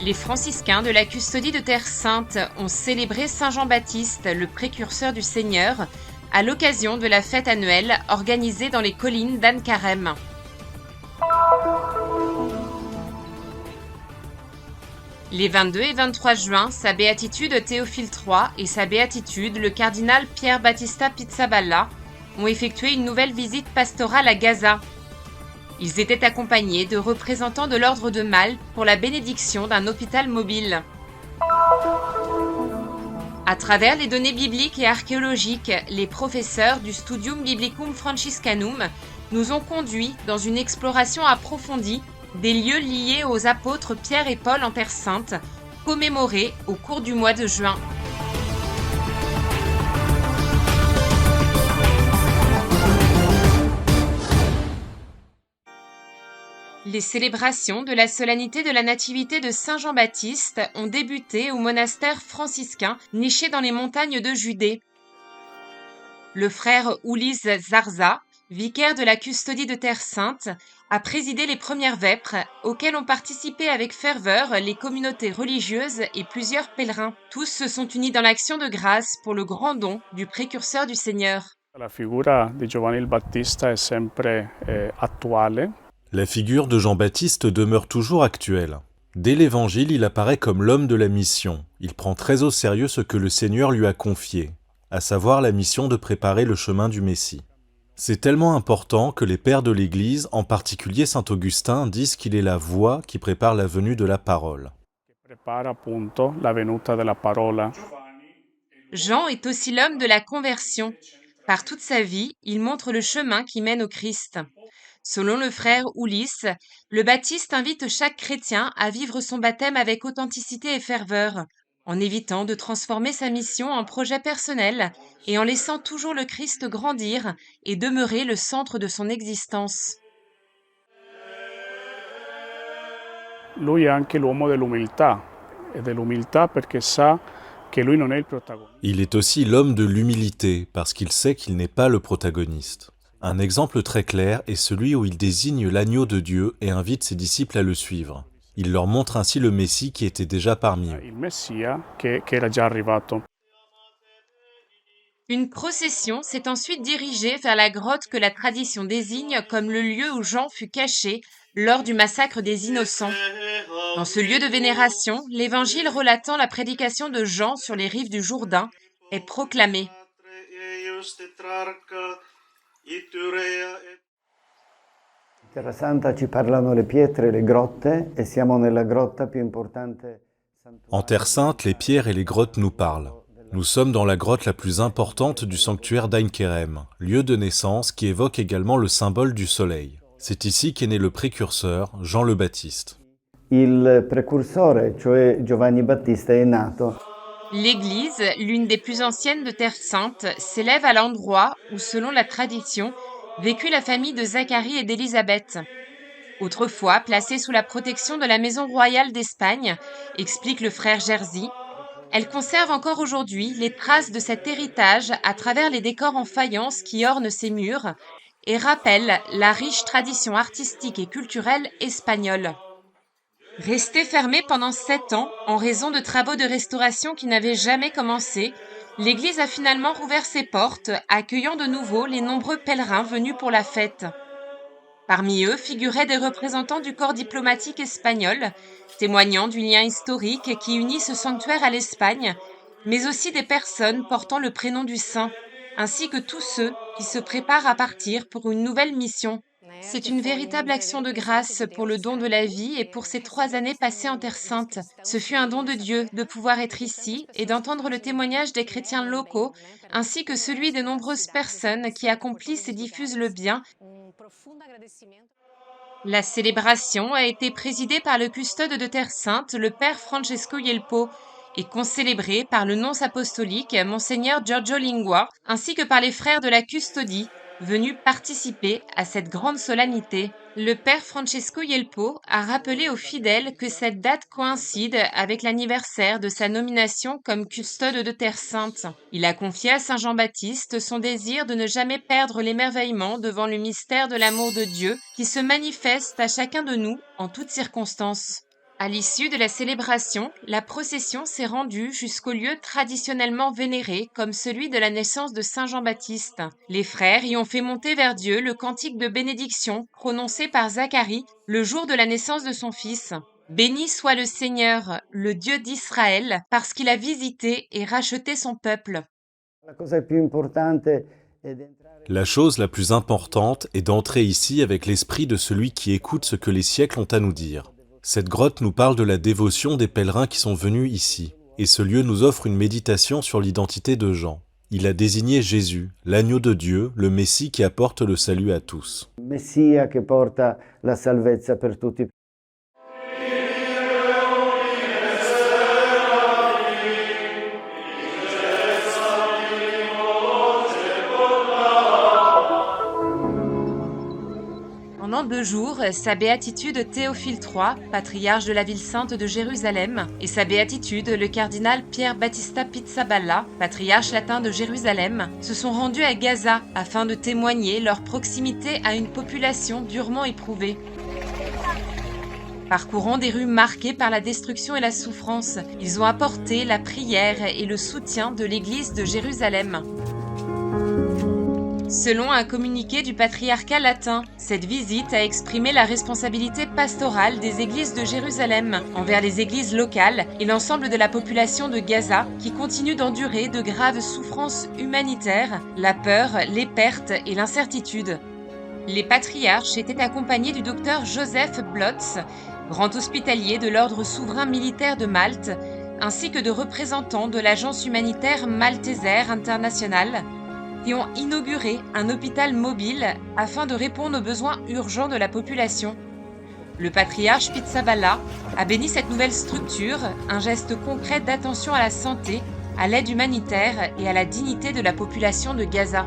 Les franciscains de la Custodie de Terre Sainte ont célébré Saint Jean-Baptiste, le précurseur du Seigneur, à l'occasion de la fête annuelle organisée dans les collines d'Anne-Carême. Les 22 et 23 juin, sa béatitude Théophile III et sa béatitude le cardinal Pierre Battista Pizzaballa ont effectué une nouvelle visite pastorale à Gaza. Ils étaient accompagnés de représentants de l'ordre de Malte pour la bénédiction d'un hôpital mobile. À travers les données bibliques et archéologiques, les professeurs du Studium Biblicum Franciscanum nous ont conduits dans une exploration approfondie des lieux liés aux apôtres Pierre et Paul en Terre Sainte, commémorés au cours du mois de juin. Les célébrations de la solennité de la Nativité de Saint Jean-Baptiste ont débuté au monastère franciscain niché dans les montagnes de Judée. Le frère Ulysse Zarza, vicaire de la Custodie de Terre Sainte, a présidé les premières vêpres, auxquelles ont participé avec ferveur les communautés religieuses et plusieurs pèlerins. Tous se sont unis dans l'action de grâce pour le grand don du précurseur du Seigneur. La figura di Giovanni il Battista è sempre attuale. La figure de Jean-Baptiste demeure toujours actuelle. Dès l'Évangile, il apparaît comme l'homme de la mission. Il prend très au sérieux ce que le Seigneur lui a confié, à savoir la mission de préparer le chemin du Messie. C'est tellement important que les pères de l'Église, en particulier saint Augustin, disent qu'il est la voie qui prépare la venue de la parole. Jean est aussi l'homme de la conversion. Par toute sa vie, il montre le chemin qui mène au Christ. Selon le frère Ulysse, le Baptiste invite chaque chrétien à vivre son baptême avec authenticité et ferveur, en évitant de transformer sa mission en projet personnel et en laissant toujours le Christ grandir et demeurer le centre de son existence. Lui è anche l'uomo dell'umiltà, e dell'umiltà perché sa che lui non è il protagonista. Il est aussi l'homme de l'humilité, parce qu'il sait qu'il n'est pas le protagoniste. Un exemple très clair est celui où il désigne l'agneau de Dieu et invite ses disciples à le suivre. Il leur montre ainsi le Messie qui était déjà parmi eux. Il Messia che era già arrivato. Une procession s'est ensuite dirigée vers la grotte que la tradition désigne comme le lieu où Jean fut caché lors du massacre des Innocents. Dans ce lieu de vénération, l'évangile relatant la prédication de Jean sur les rives du Jourdain est proclamé. Terra Santa ci parlano le pietre e le grotte e siamo nella grotta più importante. En Terre Sainte, les pierres et les grottes nous parlent. Nous sommes dans la grotte la plus importante du sanctuaire d'Ain-Kerem, lieu de naissance qui évoque également le symbole du soleil. C'est ici qu'est né le précurseur, Jean le Baptiste. Il precursore, cioè Giovanni Battista, è nato. L'église, l'une des plus anciennes de Terre Sainte, s'élève à l'endroit où, selon la tradition, vécut la famille de Zacharie et d'Élisabeth. Autrefois placée sous la protection de la maison royale d'Espagne, explique le frère Jerzy, elle conserve encore aujourd'hui les traces de cet héritage à travers les décors en faïence qui ornent ses murs et rappellent la riche tradition artistique et culturelle espagnole. Restée fermée pendant 7 ans en raison de travaux de restauration qui n'avaient jamais commencé, l'église a finalement rouvert ses portes, accueillant de nouveau les nombreux pèlerins venus pour la fête. Parmi eux figuraient des représentants du corps diplomatique espagnol, témoignant du lien historique qui unit ce sanctuaire à l'Espagne, mais aussi des personnes portant le prénom du saint, ainsi que tous ceux qui se préparent à partir pour une nouvelle mission. C'est une véritable action de grâce pour le don de la vie et pour ces 3 années passées en Terre Sainte. Ce fut un don de Dieu de pouvoir être ici et d'entendre le témoignage des chrétiens locaux, ainsi que celui de nombreuses personnes qui accomplissent et diffusent le bien. La célébration a été présidée par le custode de Terre Sainte, le père Francesco Yelpo, et concélébrée par le nonce apostolique, Monseigneur Giorgio Lingua, ainsi que par les frères de la custodie, venus participer à cette grande solennité. Le père Francesco Yelpo a rappelé aux fidèles que cette date coïncide avec l'anniversaire de sa nomination comme custode de Terre Sainte. Il a confié à Saint Jean-Baptiste son désir de ne jamais perdre l'émerveillement devant le mystère de l'amour de Dieu qui se manifeste à chacun de nous en toutes circonstances. À l'issue de la célébration, la procession s'est rendue jusqu'au lieu traditionnellement vénéré comme celui de la naissance de Saint Jean-Baptiste. Les frères y ont fait monter vers Dieu le cantique de bénédiction prononcé par Zacharie le jour de la naissance de son fils. Béni soit le Seigneur, le Dieu d'Israël, parce qu'il a visité et racheté son peuple. La chose la plus importante est d'entrer ici avec l'esprit de celui qui écoute ce que les siècles ont à nous dire. Cette grotte nous parle de la dévotion des pèlerins qui sont venus ici, et ce lieu nous offre une méditation sur l'identité de Jean. Il a désigné Jésus, l'agneau de Dieu, le Messie qui apporte le salut à tous. Messia che porta la salvezza per tutti. Pendant 2 jours, sa béatitude Théophile III, patriarche de la ville sainte de Jérusalem, et sa béatitude le cardinal Pier Battista Pizzaballa, patriarche latin de Jérusalem, se sont rendus à Gaza afin de témoigner leur proximité à une population durement éprouvée. Parcourant des rues marquées par la destruction et la souffrance, ils ont apporté la prière et le soutien de l'Église de Jérusalem. Selon un communiqué du patriarcat latin, cette visite a exprimé la responsabilité pastorale des églises de Jérusalem envers les églises locales et l'ensemble de la population de Gaza qui continue d'endurer de graves souffrances humanitaires, la peur, les pertes et l'incertitude. Les patriarches étaient accompagnés du docteur Joseph Blotz, grand hospitalier de l'ordre souverain militaire de Malte, ainsi que de représentants de l'agence humanitaire Malteser International, qui ont inauguré un hôpital mobile afin de répondre aux besoins urgents de la population. Le patriarche Pizzaballa a béni cette nouvelle structure, un geste concret d'attention à la santé, à l'aide humanitaire et à la dignité de la population de Gaza.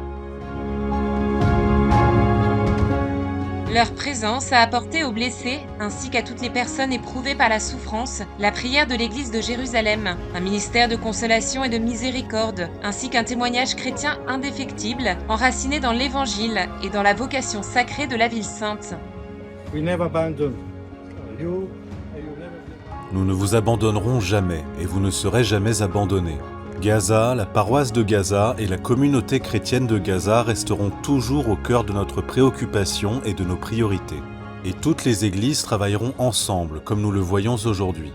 Leur présence a apporté aux blessés, ainsi qu'à toutes les personnes éprouvées par la souffrance, la prière de l'Église de Jérusalem, un ministère de consolation et de miséricorde, ainsi qu'un témoignage chrétien indéfectible, enraciné dans l'Évangile et dans la vocation sacrée de la ville sainte. Nous ne vous abandonnerons jamais, et vous ne serez jamais abandonnés. Gaza, la paroisse de Gaza et la communauté chrétienne de Gaza resteront toujours au cœur de notre préoccupation et de nos priorités. Et toutes les églises travailleront ensemble, comme nous le voyons aujourd'hui.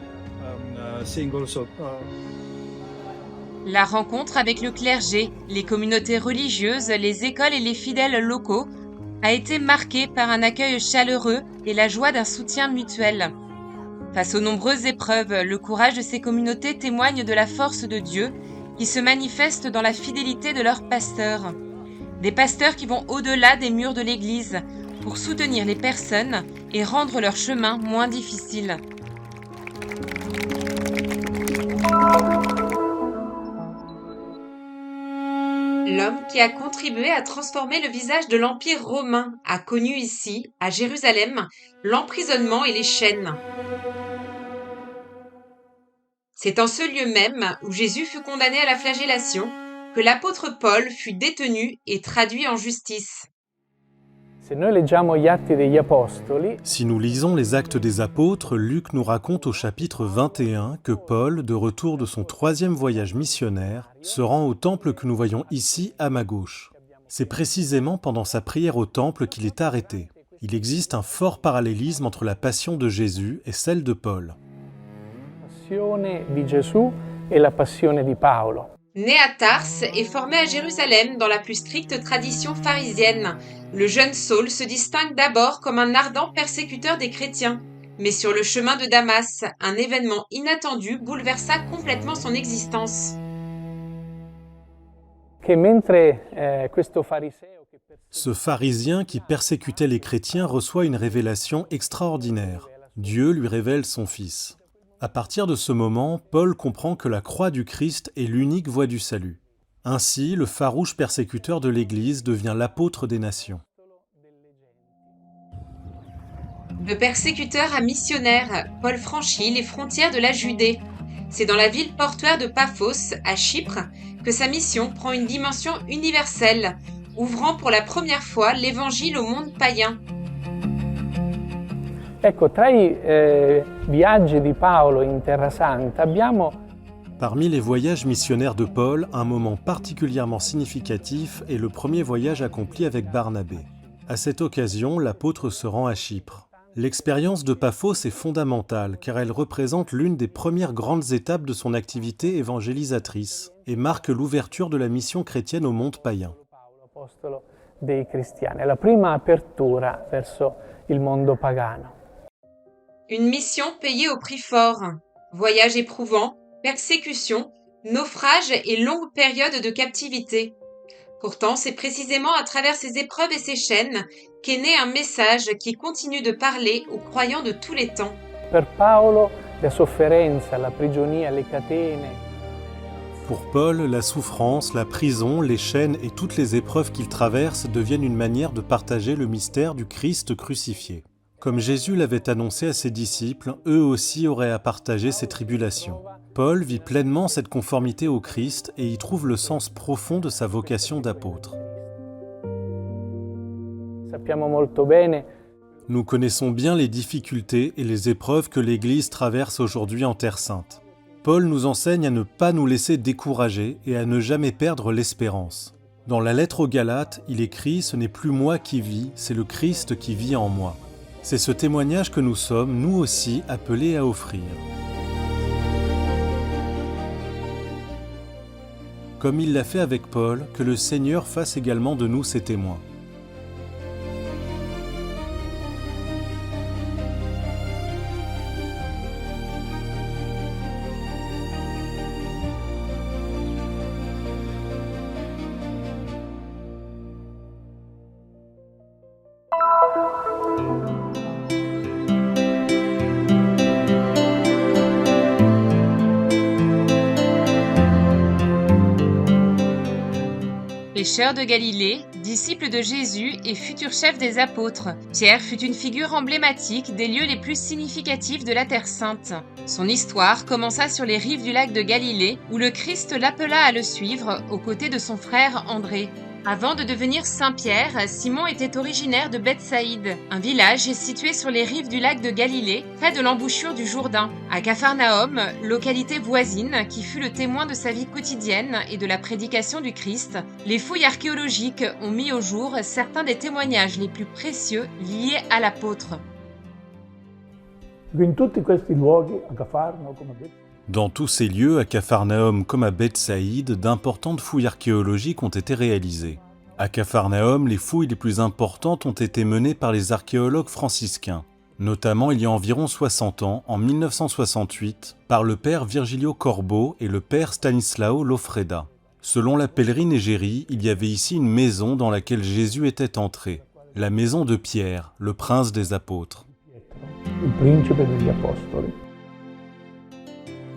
La rencontre avec le clergé, les communautés religieuses, les écoles et les fidèles locaux a été marquée par un accueil chaleureux et la joie d'un soutien mutuel. Face aux nombreuses épreuves, le courage de ces communautés témoigne de la force de Dieu qui se manifeste dans la fidélité de leurs pasteurs. Des pasteurs qui vont au-delà des murs de l'Église pour soutenir les personnes et rendre leur chemin moins difficile. L'homme qui a contribué à transformer le visage de l'Empire romain a connu ici, à Jérusalem, l'emprisonnement et les chaînes. C'est en ce lieu même où Jésus fut condamné à la flagellation que l'apôtre Paul fut détenu et traduit en justice. Si nous lisons les Actes des Apôtres, Luc nous raconte au chapitre 21 que Paul, de retour de son 3e voyage missionnaire, se rend au temple que nous voyons ici à ma gauche. C'est précisément pendant sa prière au temple qu'il est arrêté. Il existe un fort parallélisme entre la passion de Jésus et celle de Paul. Né à Tars et formé à Jérusalem dans la plus stricte tradition pharisienne, le jeune Saul se distingue d'abord comme un ardent persécuteur des chrétiens. Mais sur le chemin de Damas, un événement inattendu bouleversa complètement son existence. Ce pharisien qui persécutait les chrétiens reçoit une révélation extraordinaire. Dieu lui révèle son Fils. À partir de ce moment, Paul comprend que la croix du Christ est l'unique voie du salut. Ainsi, le farouche persécuteur de l'Église devient l'apôtre des nations. De persécuteur à missionnaire, Paul franchit les frontières de la Judée. C'est dans la ville portuaire de Paphos, à Chypre, que sa mission prend une dimension universelle, ouvrant pour la première fois l'Évangile au monde païen. Ecco, tra i viaggi di Paolo in Terra Santa abbiamo Parmi les voyages missionnaires de Paul, un moment particulièrement significatif est le premier voyage accompli avec Barnabé. À cette occasion, l'apôtre se rend à Chypre. L'expérience de Paphos est fondamentale car elle représente l'une des premières grandes étapes de son activité évangélisatrice et marque l'ouverture de la mission chrétienne au monde païen. Paolo, apostolo dei cristiani, è la prima apertura verso il mondo pagano. Une mission payée au prix fort. Voyage éprouvant, persécutions, naufrages et longues périodes de captivité. Pourtant, c'est précisément à travers ces épreuves et ces chaînes qu'est né un message qui continue de parler aux croyants de tous les temps. Per Paolo la sofferenza, la prigionia, le catene. Pour Paul, la souffrance, la prison, les chaînes et toutes les épreuves qu'il traverse deviennent une manière de partager le mystère du Christ crucifié. Comme Jésus l'avait annoncé à ses disciples, eux aussi auraient à partager ces tribulations. Paul vit pleinement cette conformité au Christ et y trouve le sens profond de sa vocation d'apôtre. Sappiamo molto bene Nous connaissons bien les difficultés et les épreuves que l'Église traverse aujourd'hui en Terre Sainte. Paul nous enseigne à ne pas nous laisser décourager et à ne jamais perdre l'espérance. Dans la lettre aux Galates, il écrit « Ce n'est plus moi qui vis, c'est le Christ qui vit en moi ». C'est ce témoignage que nous sommes, nous aussi, appelés à offrir. Comme il l'a fait avec Paul, que le Seigneur fasse également de nous ses témoins. Pêcheur de Galilée, disciple de Jésus et futur chef des apôtres, Pierre fut une figure emblématique des lieux les plus significatifs de la Terre Sainte. Son histoire commença sur les rives du lac de Galilée, où le Christ l'appela à le suivre aux côtés de son frère André. Avant de devenir Saint-Pierre, Simon était originaire de Bethsaïde, un village situé sur les rives du lac de Galilée, près de l'embouchure du Jourdain. À Capharnaüm, localité voisine qui fut le témoin de sa vie quotidienne et de la prédication du Christ, les fouilles archéologiques ont mis au jour certains des témoignages les plus précieux liés à l'apôtre. Dans tous ces lieux, à Capharnaüm comme à Bethsaïde, d'importantes fouilles archéologiques ont été réalisées. À Capharnaüm, les fouilles les plus importantes ont été menées par les archéologues franciscains, notamment il y a environ 60 ans, en 1968, par le père Virgilio Corbo et le père Stanislao Lofreda. Selon la pèlerine égérie, il y avait ici une maison dans laquelle Jésus était entré, la maison de Pierre, le prince des apôtres. il principe degli apostoli.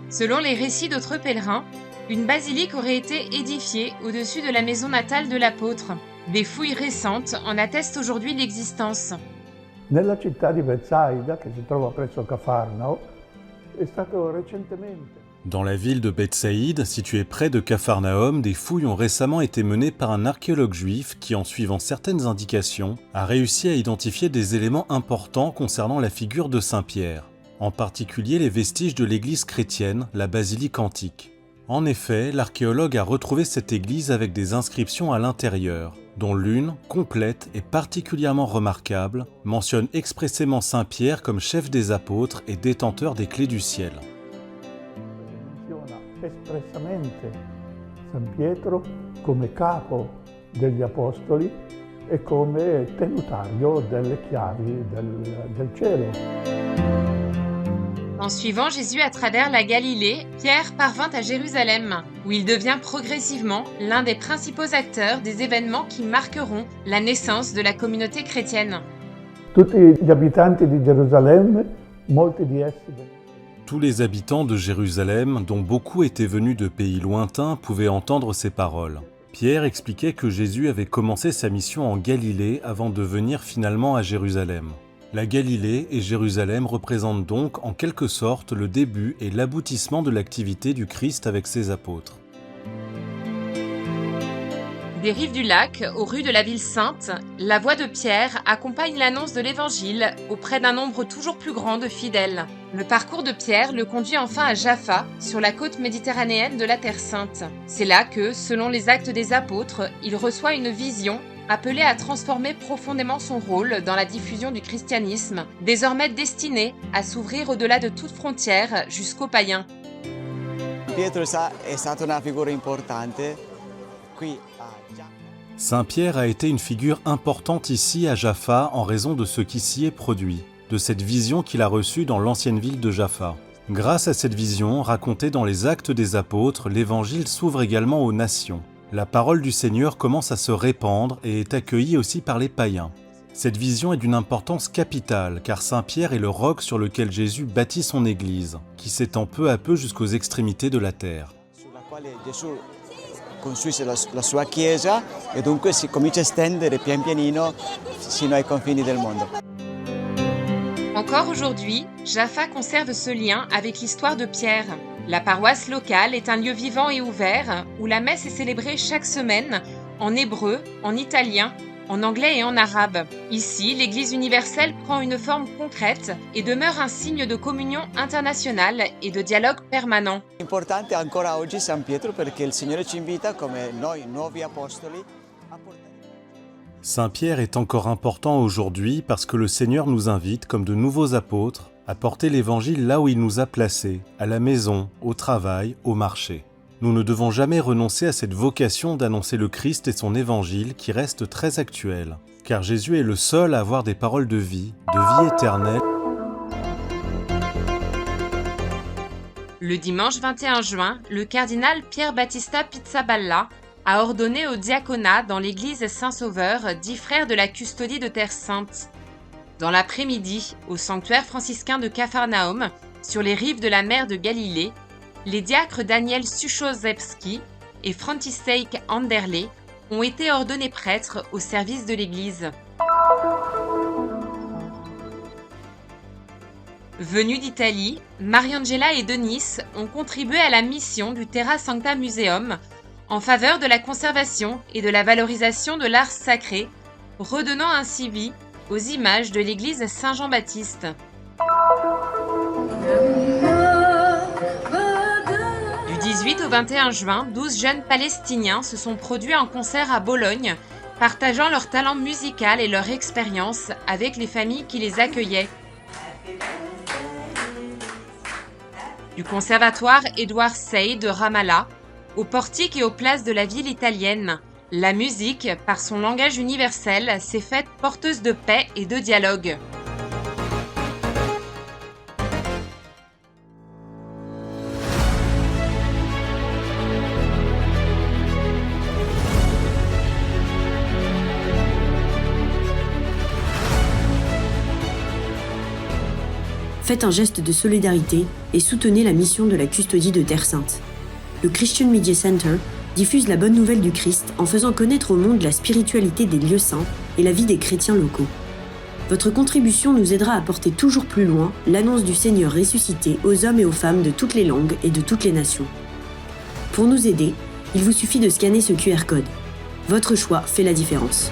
Selon les récits d'autres pèlerins, une basilique aurait été édifiée au-dessus de la maison natale de l'apôtre. Des fouilles récentes en attestent aujourd'hui l'existence. Nella città di Bethsaida, che si trova presso Cafarnao, è stato recentemente. Dans la ville de Bethsaïde, située près de Capharnaüm, des fouilles ont récemment été menées par un archéologue juif qui, en suivant certaines indications, a réussi à identifier des éléments importants concernant la figure de Saint-Pierre, en particulier les vestiges de l'église chrétienne, la basilique antique. En effet, l'archéologue a retrouvé cette église avec des inscriptions à l'intérieur, dont l'une, complète et particulièrement remarquable, mentionne expressément Saint-Pierre comme chef des apôtres et détenteur des clés du ciel. Espressamente San Pietro come capo degli apostoli e come tenutario delle chiavi del cielo. En suivant Jésus à travers la Galilée, Pierre parvint à Jérusalem, où il devient progressivement l'un des principaux acteurs des événements qui marqueront la naissance de la communauté chrétienne. Tutti gli abitanti di Gerusalemme, molti di essi. Tous les habitants de Jérusalem, dont beaucoup étaient venus de pays lointains, pouvaient entendre ces paroles. Pierre expliquait que Jésus avait commencé sa mission en Galilée avant de venir finalement à Jérusalem. La Galilée et Jérusalem représentent donc en quelque sorte le début et l'aboutissement de l'activité du Christ avec ses apôtres. Des rives du lac aux rues de la ville sainte, la voix de Pierre accompagne l'annonce de l'Évangile auprès d'un nombre toujours plus grand de fidèles. Le parcours de Pierre le conduit enfin à Jaffa, sur la côte méditerranéenne de la Terre Sainte. C'est là que, selon les Actes des Apôtres, il reçoit une vision appelée à transformer profondément son rôle dans la diffusion du christianisme, désormais destiné à s'ouvrir au-delà de toute frontière jusqu'aux païens. Pietro è stata una figura importante qui a Saint-Pierre a été une figure importante ici à Jaffa en raison de ce qui s'y est produit, de cette vision qu'il a reçue dans l'ancienne ville de Jaffa. Grâce à cette vision, racontée dans les Actes des Apôtres, l'Évangile s'ouvre également aux nations. La parole du Seigneur commence à se répandre et est accueillie aussi par les païens. Cette vision est d'une importance capitale, car Saint-Pierre est le roc sur lequel Jésus bâtit son Église, qui s'étend peu à peu jusqu'aux extrémités de la terre. sulla quale Gesù costruisce la sua chiesa e dunque si comincia a estendere pian pianino sino ai confini del mondo. Encore aujourd'hui, Jaffa conserve ce lien avec l'histoire de Pierre. La paroisse locale est un lieu vivant et ouvert où la messe est célébrée chaque semaine en hébreu, en italien, en anglais et en arabe. Ici, l'Église universelle prend une forme concrète et demeure un signe de communion internationale et de dialogue permanent. Importante ancora oggi San Pietro perché il Signore ci invita come noi nuovi apostoli a portare. Saint-Pierre est encore important aujourd'hui parce que le Seigneur nous invite, comme de nouveaux apôtres, à porter l'Évangile là où il nous a placés, à la maison, au travail, au marché. Nous ne devons jamais renoncer à cette vocation d'annoncer le Christ et son Évangile qui reste très actuel, car Jésus est le seul à avoir des paroles de vie éternelle. Le dimanche 21 juin, le cardinal Pier Battista Pizzaballa a ordonné au diaconat dans l'église Saint-Sauveur, dit frère de la custodie de Terre Sainte. Dans l'après-midi, au sanctuaire franciscain de Capharnaüm, sur les rives de la mer de Galilée, les diacres Daniel Suchozewski et František Anderle ont été ordonnés prêtres au service de l'Église. Venus d'Italie, Mariangela et Denis ont contribué à la mission du Terra Sancta Museum en faveur de la conservation et de la valorisation de l'art sacré, redonnant ainsi vie aux images de l'église Saint-Jean-Baptiste. Du 18 au 21 juin, 12 jeunes Palestiniens se sont produits en concert à Bologne, partageant leur talent musical et leur expérience avec les familles qui les accueillaient. Du conservatoire Édouard Sey de Ramallah, aux portiques et aux places de la ville italienne, la musique, par son langage universel, s'est faite porteuse de paix et de dialogue. Faites un geste de solidarité et soutenez la mission de la custodie de Terre Sainte. Le Christian Media Center diffuse la bonne nouvelle du Christ en faisant connaître au monde la spiritualité des lieux saints et la vie des chrétiens locaux. Votre contribution nous aidera à porter toujours plus loin l'annonce du Seigneur ressuscité aux hommes et aux femmes de toutes les langues et de toutes les nations. Pour nous aider, il vous suffit de scanner ce QR code. Votre choix fait la différence.